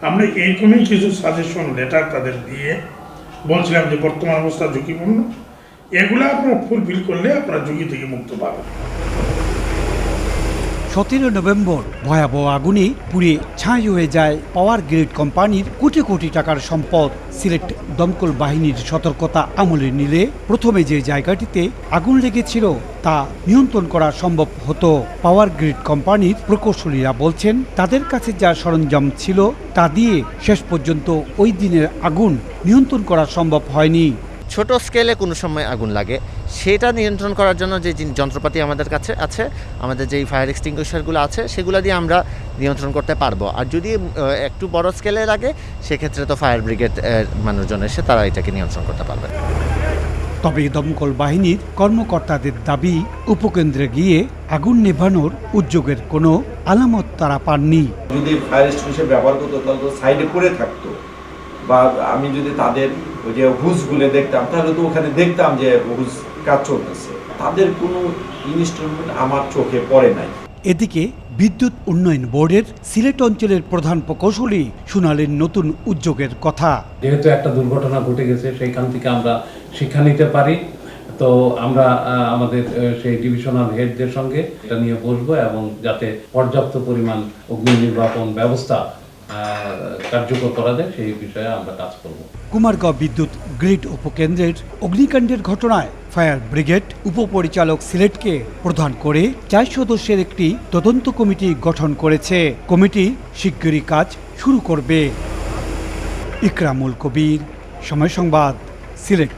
আমরা এইরকমই কিছু সাজেশন লেটার তাদের দিয়ে বলছিলাম যে বর্তমান অবস্থা ঝুঁকিপূর্ণ, এগুলো আপনারা ফুলফিল করলে আপনারা ঝুঁকি থেকে মুক্ত পাবেন। 17 নভেম্বর ভয়াবহ আগুনে পুড়ে ছাই হয়ে যায় পাওয়ার গ্রিড কোম্পানির কোটি কোটি টাকার সম্পদ। সিলেট দমকল বাহিনীর সতর্কতা আমলে নিলে প্রথমে যে জায়গাটিতে আগুন লেগেছিল তা নিয়ন্ত্রণ করা সম্ভব হতো। পাওয়ার গ্রিড কোম্পানির প্রকৌশলীরা বলছেন তাদের কাছে যা সরঞ্জাম ছিল তা দিয়ে শেষ পর্যন্ত ওই দিনের আগুন নিয়ন্ত্রণ করা সম্ভব হয়নি। ছোট স্কেলে কোনো সময় আগুন লাগে, সেটা নিয়ন্ত্রণ করার জন্য যে যন্ত্রপাতি আমাদের কাছে আছে, আমাদের যেই ফায়ার এক্সটিংগুইশারগুলো আছে সেগুলো দিয়ে আমরা নিয়ন্ত্রণ করতে পারবো। আর যদি একটু বড় স্কেলে লাগে সেক্ষেত্রে তো ফায়ার ব্রিগেড মানুষজন এসে তারা এটাকে নিয়ন্ত্রণ করতে পারবে। তবে দমকল বাহিনীর কর্মকর্তাদের দাবি, উপকেন্দ্রে গিয়ে আগুন নেভানোর উদ্যোগের কোনো আলামত তারা পাননি। যদি ফায়ার এক্সটিংগুইশার ব্যবহার করতো তাহলে তো সাইডে পড়ে থাকতো, বা আমি যদি তাদের ওই যে হুজগুলো দেখতাম তাহলে তো ওখানে দেখতাম যে হুজ কাজ চলতেছে। তাদের কোনো ইনস্ট্রুমেন্ট আমার চোখে পড়ে নাই। এদিকে বিদ্যুৎ উন্নয়ন বোর্ডের সিলেট অঞ্চলের প্রধান প্রকৌশলী শোনালেন নতুন উদ্যোগের কথা। যেহেতু একটা দুর্ঘটনা ঘটে গেছে সেইখান থেকে আমরা শিক্ষা নিতে পারি, তো আমরা আমাদের সেই ডিভিশনাল হেডদের সঙ্গে এটা নিয়ে বসবো এবং যাতে পর্যাপ্ত পরিমাণ অগ্নি নির্বাপন ব্যবস্থা কার্যকর করা যায় সেই বিষয়ে আমরা কাজ করব। কুমারগাঁও বিদ্যুৎ গ্রিড উপকেন্দ্রের অগ্নিকাণ্ডের ঘটনায় ফায়ার ব্রিগেড উপপরিচালক সিলেটকে প্রধান করে 4 সদস্যের একটি তদন্ত কমিটি গঠন করেছে। কমিটি শিগগিরই কাজ শুরু করবে। ইকরামুল কবির, সময় সংবাদ, সিলেট।